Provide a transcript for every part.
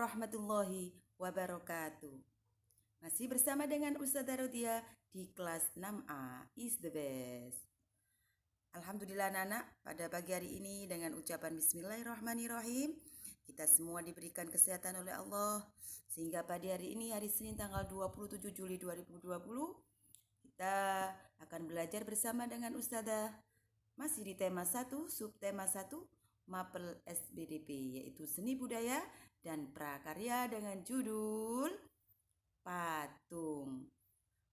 warahmatullahi wabarakatuh. Masih bersama dengan Ustazah Rodia di kelas 6A is the best. Alhamdulillah anak-anak, pada pagi hari ini dengan ucapan bismillahirrahmanirrahim, kita semua diberikan kesehatan oleh Allah sehingga pada hari ini hari Senin tanggal 27 Juli 2020 kita akan belajar bersama dengan Ustazah masih di tema 1, subtema 1, Mapel SBDP, yaitu seni budaya dan prakarya dengan judul patung.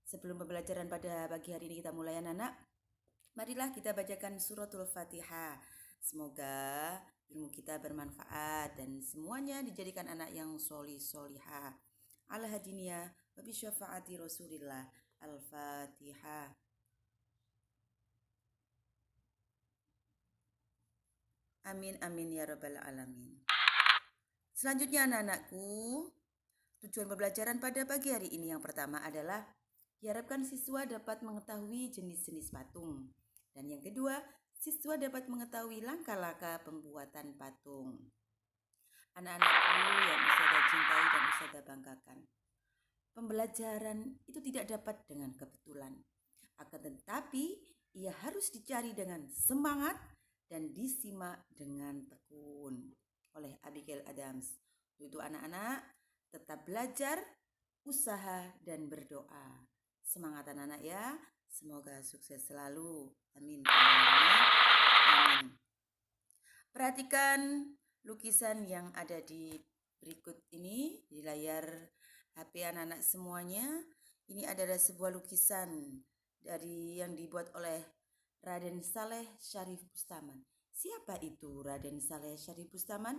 Sebelum pembelajaran pada pagi hari ini kita mulai anak-anak, marilah kita bacakan suratul Fatihah. Semoga ilmu kita bermanfaat dan semuanya dijadikan anak yang solih-solihah. Ala hadiniyah wa bi syafaati Rasulillah. Al-Fatihah. Amin amin ya rabbal alamin. Selanjutnya anak-anakku, tujuan pembelajaran pada pagi hari ini yang pertama adalah diharapkan siswa dapat mengetahui jenis-jenis patung. Dan yang kedua, siswa dapat mengetahui langkah-langkah pembuatan patung. Anak-anakku yang Ustazah cintai dan Ustazah banggakan, pembelajaran itu tidak dapat dengan kebetulan. Akan tetapi, ia harus dicari dengan semangat dan disimak dengan tekun oleh Abigail Adams. Untuk anak-anak, tetap belajar, usaha, dan berdoa. Semangat anak-anak ya, semoga sukses selalu. Amin. Amin. Perhatikan lukisan yang ada di berikut ini di layar HP anak-anak semuanya. Ini adalah sebuah lukisan dari yang dibuat oleh Raden Saleh Syarif Bustaman. Siapa itu Raden Saleh Syarif Bustaman?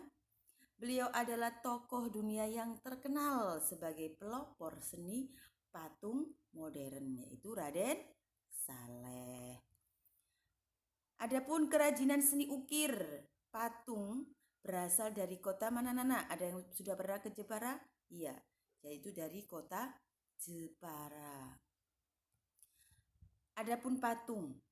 Beliau adalah tokoh dunia yang terkenal sebagai pelopor seni patung modern, yaitu Raden Saleh. Adapun kerajinan seni ukir patung berasal dari kota mana Nana? Ada yang sudah pernah ke Jepara? Iya, yaitu dari kota Jepara. Adapun patung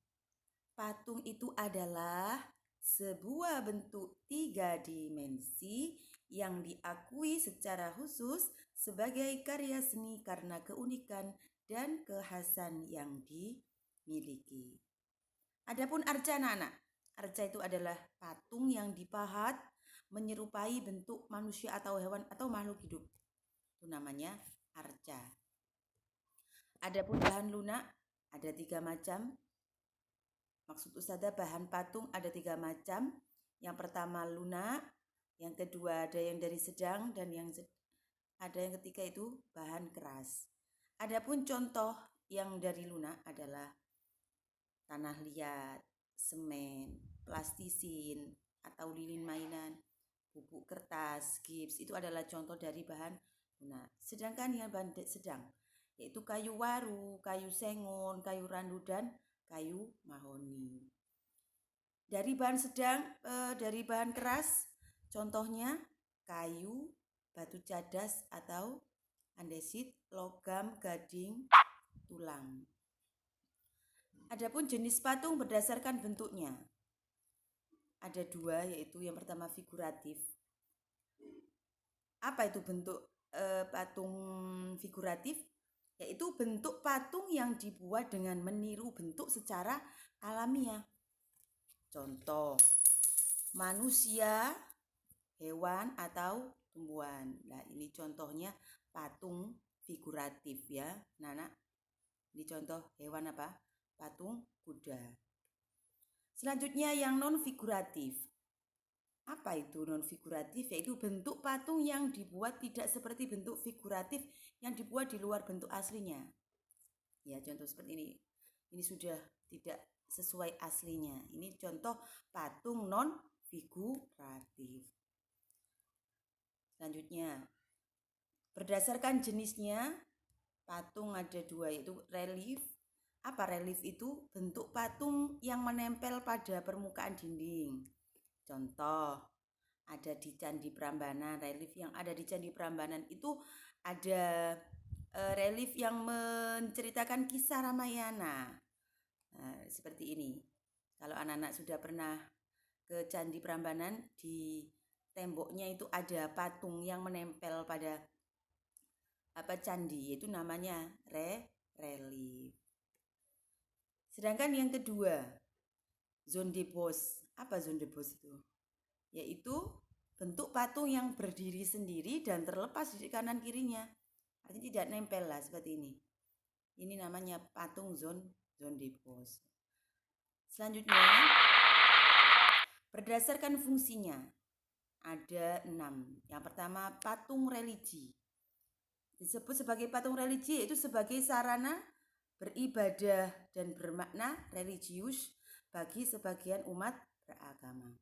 itu adalah sebuah bentuk 3 dimensi yang diakui secara khusus sebagai karya seni karena keunikan dan kekhasan yang dimiliki. Adapun arca anak-anak, arca itu adalah patung yang dipahat menyerupai bentuk manusia atau hewan atau makhluk hidup. Itu namanya arca. Adapun bahan lunak ada 3 macam. Maksud Ustazah bahan patung ada 3 macam. Yang pertama lunak, yang kedua ada yang dari sedang, dan ada yang ketiga itu bahan keras. Adapun contoh yang dari lunak adalah tanah liat, semen, plastisin atau lilin mainan, bubuk kertas, gips, itu adalah contoh dari bahan lunak. Sedangkan yang bahan sedang yaitu kayu waru, kayu sengon, kayu randu, dan kayu mahoni. Dari bahan sedang, dari bahan keras, contohnya kayu, batu cadas atau andesit, logam, gading, tulang. Adapun jenis patung berdasarkan bentuknya. Ada 2, yaitu yang pertama figuratif. Apa itu bentuk patung figuratif? Yaitu bentuk patung yang dibuat dengan meniru bentuk secara alamiah. Contoh, manusia, hewan, atau tumbuhan. Nah, ini contohnya patung figuratif ya, Nana. Ini contoh hewan apa? Patung kuda. Selanjutnya yang non figuratif. Apa itu non figuratif? Yaitu bentuk patung yang dibuat tidak seperti bentuk figuratif yang dibuat di luar bentuk aslinya. Ya, contoh seperti ini. Ini sudah tidak sesuai aslinya. Ini contoh patung non figuratif. Selanjutnya, berdasarkan jenisnya, patung ada 2, yaitu relief. Apa relief itu? Bentuk patung yang menempel pada permukaan dinding. Contoh, ada di Candi Prambanan. Relief yang ada di Candi Prambanan itu ada relief yang menceritakan kisah Ramayana. Nah, seperti ini. Kalau anak-anak sudah pernah ke Candi Prambanan di temboknya itu ada patung yang menempel pada candi, itu namanya relief. Sedangkan yang kedua, zone de pose. Apa zone de pose itu? Yaitu bentuk patung yang berdiri sendiri dan terlepas di kanan kirinya. Artinya tidak nempel lah seperti ini. Ini namanya patung zone de pose. Selanjutnya, berdasarkan fungsinya ada 6. Yang pertama, patung religi. Disebut sebagai patung religi yaitu sebagai sarana beribadah dan bermakna religius bagi sebagian umat beragama.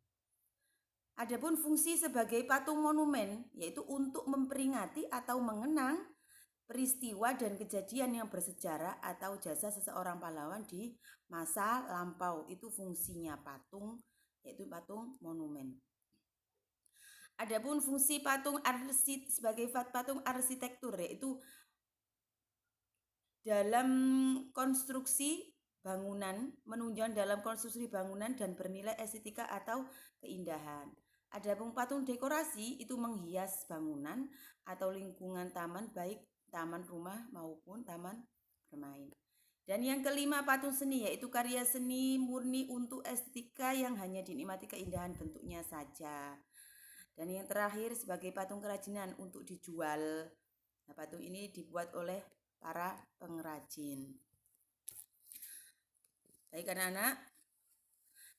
Adapun fungsi sebagai patung monumen yaitu untuk memperingati atau mengenang peristiwa dan kejadian yang bersejarah atau jasa seseorang pahlawan di masa lampau. Itu fungsinya patung, yaitu patung monumen. Adapun fungsi patung sebagai patung arsitektur yaitu dalam konstruksi bangunan, menunjang dalam konstruksi bangunan dan bernilai estetika atau keindahan. Adapun patung dekorasi itu menghias bangunan atau lingkungan taman, baik taman rumah maupun taman bermain. Dan yang kelima, patung seni yaitu karya seni murni untuk estetika yang hanya dinikmati keindahan bentuknya saja. Dan yang terakhir sebagai patung kerajinan untuk dijual. Nah, patung ini dibuat oleh para pengrajin. Baik anak-anak,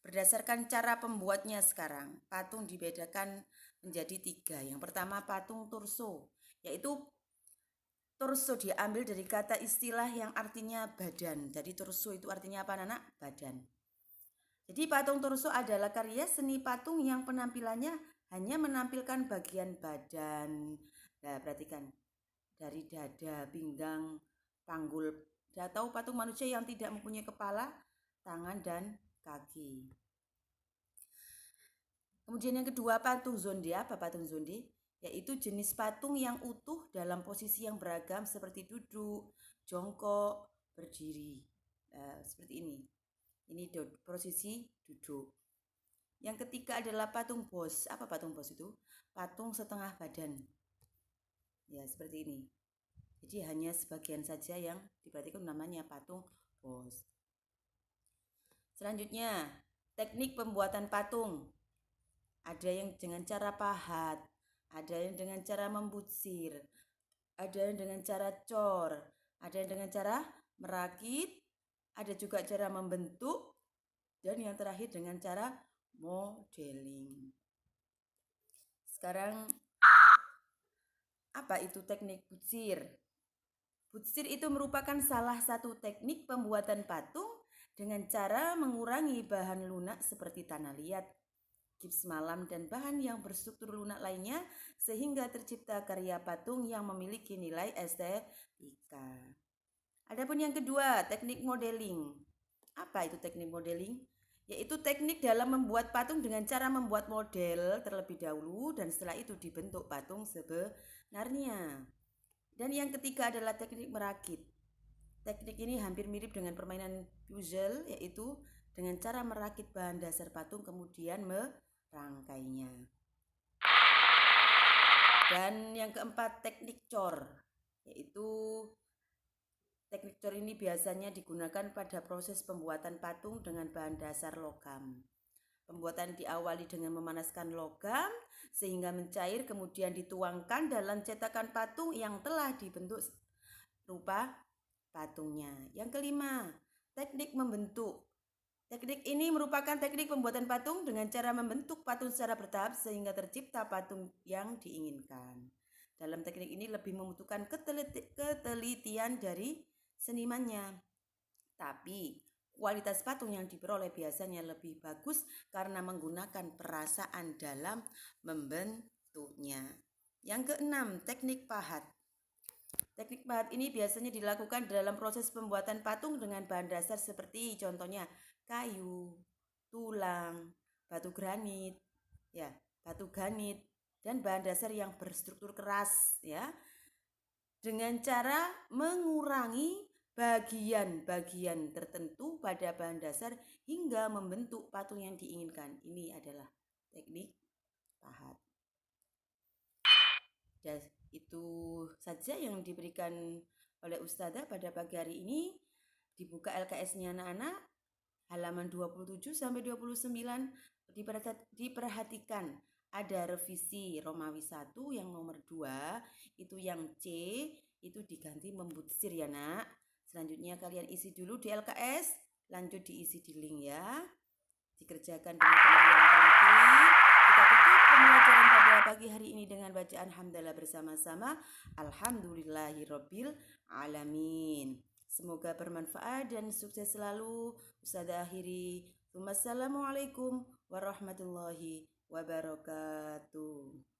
berdasarkan cara pembuatnya sekarang, patung dibedakan menjadi 3. Yang pertama patung torso, yaitu torso diambil dari kata istilah yang artinya badan. Jadi torso itu artinya apa anak? Badan. Jadi patung torso adalah karya seni patung yang penampilannya hanya menampilkan bagian badan. Nah, perhatikan. Dari dada, pinggang, panggul, atau patung manusia yang tidak mempunyai kepala, tangan, dan kaki. Kemudian yang kedua, patung zonde. Apa patung zonde? Yaitu jenis patung yang utuh dalam posisi yang beragam seperti duduk, jongkok, berdiri. Seperti ini. Ini posisi duduk. Yang ketiga adalah patung bos. Apa patung bos itu? Patung setengah badan. Ya, seperti ini. Jadi hanya sebagian saja yang diperhatikan namanya patung bos. Selanjutnya, teknik pembuatan patung. Ada yang dengan cara pahat, ada yang dengan cara membutsir, ada yang dengan cara cor, ada yang dengan cara merakit, ada juga cara membentuk, dan yang terakhir dengan cara modeling. Sekarang, apa itu teknik butsir? Butsir itu merupakan salah satu teknik pembuatan patung dengan cara mengurangi bahan lunak seperti tanah liat, gips malam, dan bahan yang berstruktur lunak lainnya sehingga tercipta karya patung yang memiliki nilai estetika. Adapun yang kedua, teknik modeling. Apa itu teknik modeling? Yaitu teknik dalam membuat patung dengan cara membuat model terlebih dahulu dan setelah itu dibentuk patung sebenarnya. Dan yang ketiga adalah teknik merakit. Teknik ini hampir mirip dengan permainan puzzle, yaitu dengan cara merakit bahan dasar patung kemudian merangkainya. Dan yang keempat, teknik cor, yaitu teknik cor ini biasanya digunakan pada proses pembuatan patung dengan bahan dasar logam. Pembuatan diawali dengan memanaskan logam sehingga mencair, kemudian dituangkan dalam cetakan patung yang telah dibentuk rupa patungnya. Yang kelima, teknik membentuk. Teknik ini merupakan teknik pembuatan patung dengan cara membentuk patung secara bertahap sehingga tercipta patung yang diinginkan. Dalam teknik ini lebih membutuhkan ketelitian dari senimannya. Tapi kualitas patung yang diperoleh biasanya lebih bagus karena menggunakan perasaan dalam membentuknya. Yang keenam, teknik pahat. Teknik pahat ini biasanya dilakukan dalam proses pembuatan patung dengan bahan dasar seperti contohnya kayu, tulang, batu granit, dan bahan dasar yang berstruktur keras, dengan cara mengurangi bagian-bagian tertentu pada bahan dasar hingga membentuk patung yang diinginkan. Ini adalah teknik pahat. Dan itu saja yang diberikan oleh Ustazah pada pagi hari ini. Dibuka LKS-nya anak-anak, halaman 27 sampai 29. Diperhatikan ada revisi Romawi 1 yang nomor 2, itu yang C, itu diganti membutsir ya nak. Selanjutnya kalian isi dulu di LKS, lanjut diisi di link ya. Dikerjakan dengan benar yang teliti. Kita tutup pembelajaran pada pagi hari ini dengan bacaan hamdalah bersama-sama. Alhamdulillahirabbil alamin. Semoga bermanfaat dan sukses selalu. Ustazah akhiri. Wassalamualaikum warahmatullahi wabarakatuh.